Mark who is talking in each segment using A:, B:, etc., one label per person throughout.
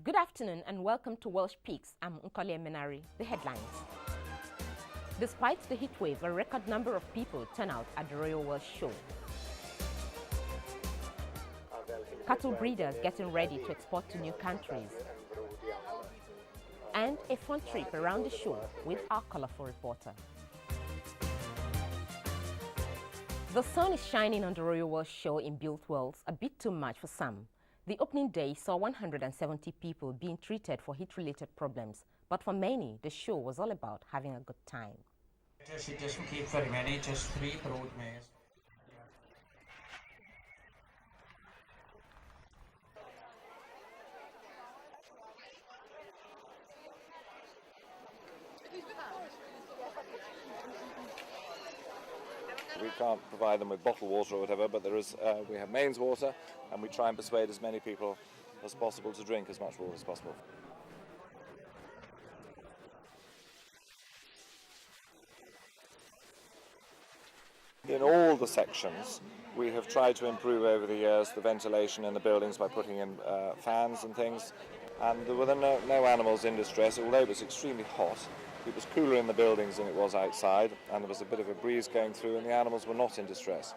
A: Good afternoon and welcome to Welsh Peaks. I'm Nkole Menari. The headlines. Despite the heat wave, a record number of people turn out at the Royal Welsh Show. Cattle breeders getting ready to export to new countries. And a fun trip around the show with our colorful reporter. The sun is shining on the Royal Welsh Show in Built Wells, a bit too much for some. The opening day saw 170 people being treated for heat-related problems, but for many, the show was all about having a good time.
B: It doesn't keep very many, just 3 brood mares.
C: We can't provide them with bottled water or whatever, but we have mains water, and we try and persuade as many people as possible to drink as much water as possible. In all the sections, we have tried to improve over the years the ventilation in the buildings by putting in fans and things, and there were no animals in distress, although it was extremely hot. It was cooler in the buildings than it was outside, and there was a bit of a breeze going through, and the animals were not in distress.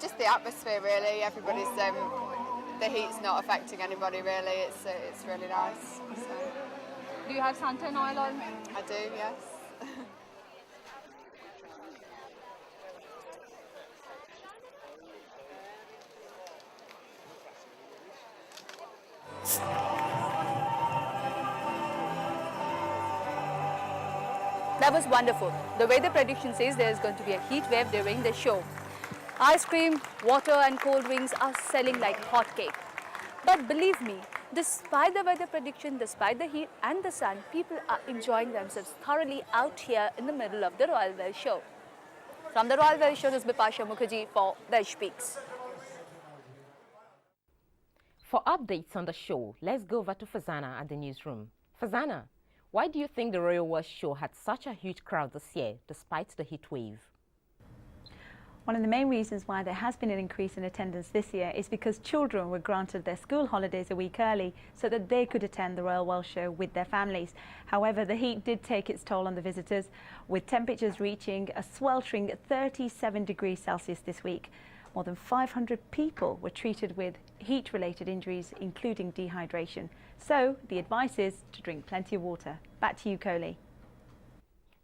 D: Just the atmosphere, really. Everybody's the heat's not affecting anybody really. It's really nice. So.
E: Do you have suntan oil on?
D: I do, yes.
E: That was wonderful. The weather prediction says there is going to be a heat wave during the show. Ice cream, water and cold drinks are selling like hotcake. But believe me, despite the weather prediction, despite the heat and the sun, people are enjoying themselves thoroughly out here in the middle of the Royal Welsh Show. From the Royal Welsh Show, this is Bipasha Mukherjee for Welsh Peaks.
A: For updates on the show, let's go over to Fazana at the newsroom. Fazana, why do you think the Royal Welsh Show had such a huge crowd this year, despite the heat wave?
F: One of the main reasons why there has been an increase in attendance this year is because children were granted their school holidays a week early so that they could attend the Royal Welsh Show with their families. However, the heat did take its toll on the visitors, with temperatures reaching a sweltering 37 degrees Celsius this week. More than 500 people were treated with heat-related injuries, including dehydration. So the advice is to drink plenty of water. Back to you, Coley.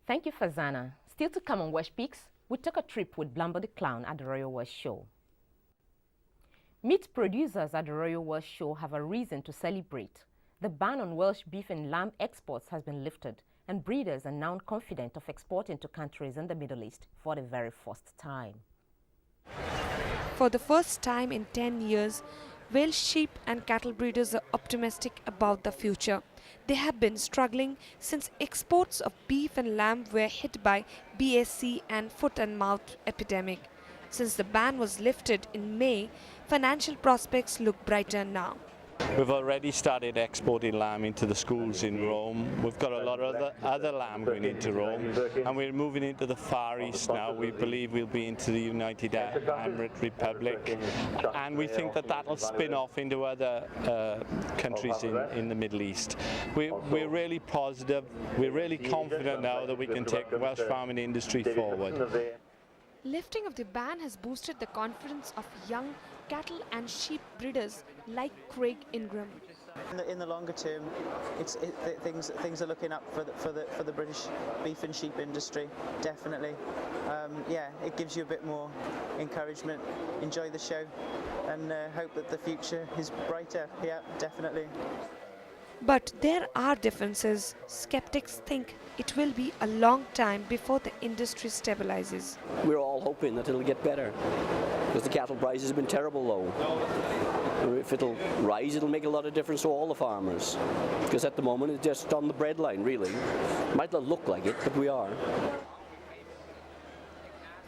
A: Thank you, Fazana. Still to come on Welsh Peaks, we took a trip with Blambo the Clown at the Royal Welsh Show. Meat producers at the Royal Welsh Show have a reason to celebrate. The ban on Welsh beef and lamb exports has been lifted, and breeders are now confident of exporting to countries in the Middle East for the very first time.
G: For the first time in 10 years, Welsh sheep and cattle breeders are optimistic about the future. They have been struggling since exports of beef and lamb were hit by BSE and foot and mouth epidemic. Since the ban was lifted in May, financial prospects look brighter now.
H: We've already started exporting lamb into the schools in Rome. We've got a lot of other lamb going into Rome, and we're moving into the Far East now. We believe we'll be into the United Arab Republic, and we think that that'll spin off into other countries in the Middle East. We're really positive. We're really confident now that we can take the Welsh farming industry forward.
G: Lifting of the ban has boosted the confidence of young cattle and sheep breeders like Craig Ingram.
I: In the longer term, things are looking up for the British beef and sheep industry. Definitely, yeah, it gives you a bit more encouragement. Enjoy the show, and hope that the future is brighter. Yeah, definitely.
G: But there are differences. Skeptics think it will be a long time before the industry stabilizes.
J: We're all hoping that it'll get better, because the cattle prices have been terrible low. If it'll rise, it'll make a lot of difference to all the farmers, because at the moment it's just on the breadline, really. Might not look like it, but we are.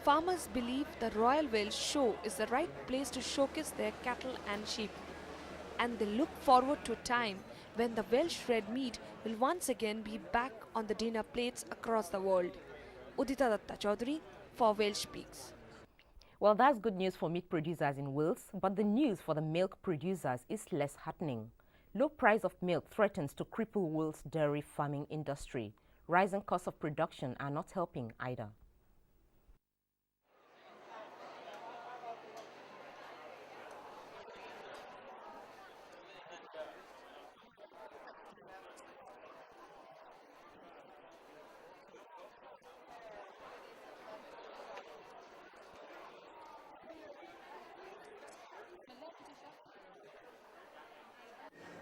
G: farmers believe the Royal Wales Show is the right place to showcase their cattle and sheep. And they look forward to a time when the Welsh red meat will once again be back on the dinner plates across the world. Udita Datta Chaudhary for Welsh Speaks.
A: Well, that's good news for meat producers in Wales, but the news for the milk producers is less heartening. Low price of milk threatens to cripple Wales' dairy farming industry. Rising costs of production are not helping either.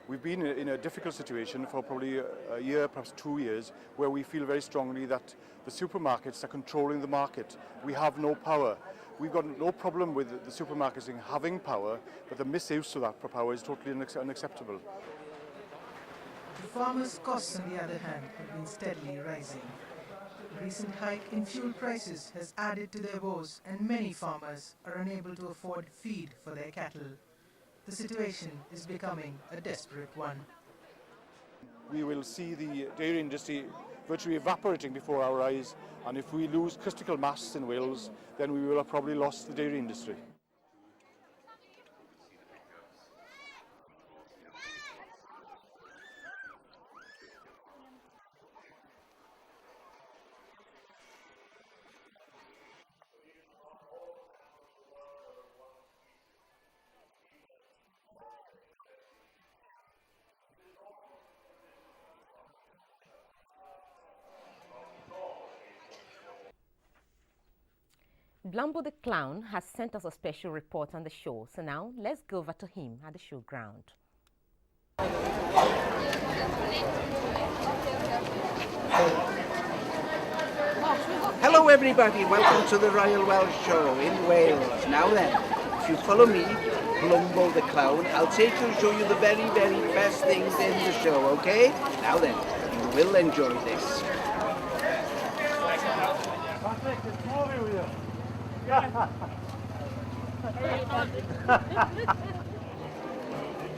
K: We've been in a difficult situation for probably a year, perhaps 2 years, where we feel very strongly that the supermarkets are controlling the market. We have no power. We've got no problem with the supermarkets having power, but the misuse of that power is totally unacceptable.
L: The farmers' costs, on the other hand, have been steadily rising. The recent hike in fuel prices has added to their woes, and many farmers are unable to afford feed for their cattle. The situation is becoming a desperate one.
K: We will see the dairy industry virtually evaporating before our eyes, and if we lose critical mass in Wales, then we will have probably lost the dairy industry.
A: Blambo the Clown has sent us a special report on the show, so now let's go over to him at the showground.
M: Hello everybody, welcome to the Royal Welsh Show in Wales. Now then, if you follow me, Blambo the Clown, I'll take you and show you the very, very best things in the show, okay? Now then, you will enjoy this.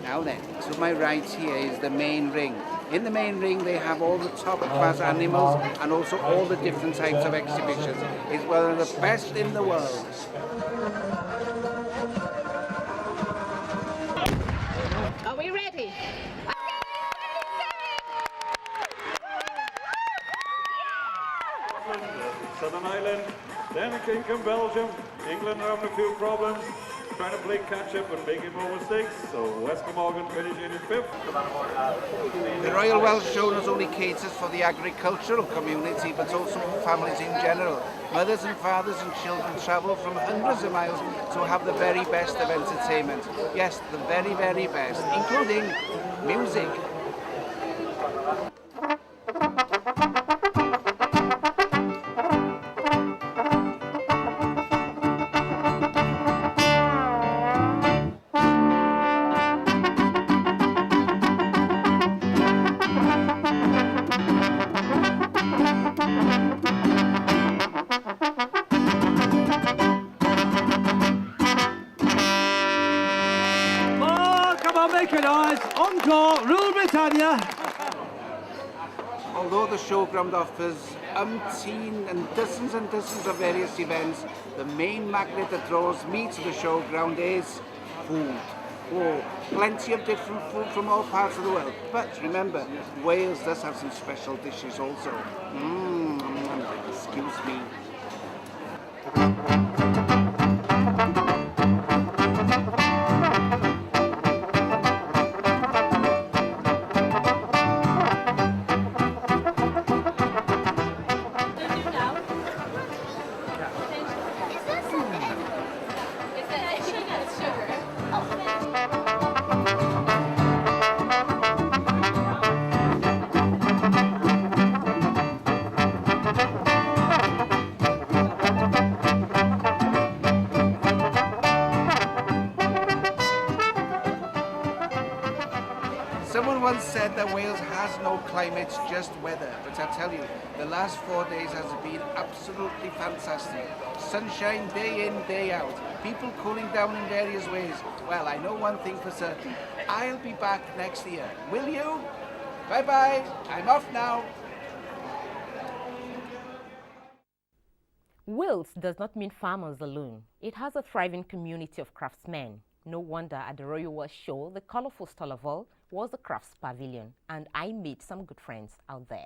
M: Now then, to my right here is the main ring. In the main ring they have all the top class animals and also all the different types of exhibitions. It's one of the best in the world.
N: Are we ready?
O: Southern Ireland, then Kingdom, Belgium, England are having a few problems, trying to play catch up and make it more mistakes, so West Glamorgan finishing in 5th.
M: The Royal Welsh Show not only caters for the agricultural community but also for families in general. Mothers and fathers and children travel from hundreds of miles to have the very best of entertainment. Yes, the very, very best, including music.
P: Encore, Rule Britannia!
M: Although the showground offers umpteen and dozens of various events, the main magnet that draws me to the showground is food. Oh, plenty of different food from all parts of the world. But remember, Wales does have some special dishes also. Excuse me. People said that Wales has no climate, it's just weather. But I tell you, the last 4 days has been absolutely fantastic. Sunshine day in, day out. People cooling down in various ways. Well, I know one thing for certain. I'll be back next year. Will you? Bye-bye. I'm off now.
A: Wales does not mean farmers alone. It has a thriving community of craftsmen. No wonder at the Royal Welsh Show, the colourful stall of all was the Crafts Pavilion, and I made some good friends out there.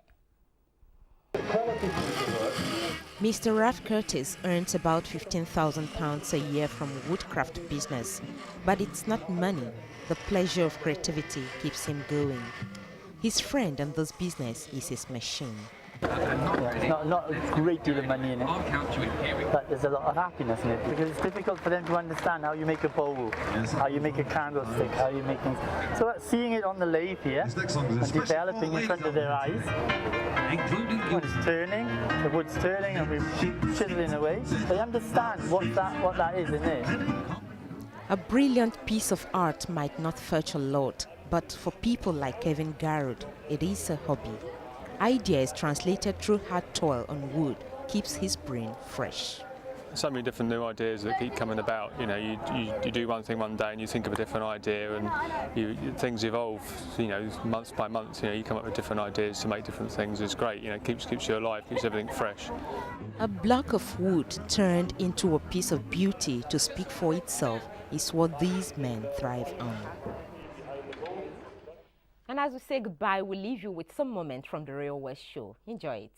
A: Mr. Ralph Curtis earns about £15,000 a year from woodcraft business, but it's not money. The pleasure of creativity keeps him going. His friend in this business is his machine.
Q: It's not a great deal of money in it, but there's a lot of happiness in it, because it's difficult for them to understand how you make a bowl, how you make a candlestick, how you make things. So seeing it on the lathe here and developing in front of their eyes, when it's turning, the wood's turning and we're chiseling away, they understand what that is in there.
A: A brilliant piece of art might not fetch a lot, but for people like Kevin Garrod, it is a hobby. Ideas translated through hard toil on wood keeps his brain fresh.
R: So many different new ideas that keep coming about. You know, you do one thing one day and you think of a different idea, and things evolve. You know, month by month. You know, you come up with different ideas to make different things. It's great. You know, keeps you alive, keeps everything fresh.
A: A block of wood turned into a piece of beauty to speak for itself is what these men thrive on. And as we say goodbye, we'll leave you with some moments from the Royal Welsh Show. Enjoy it.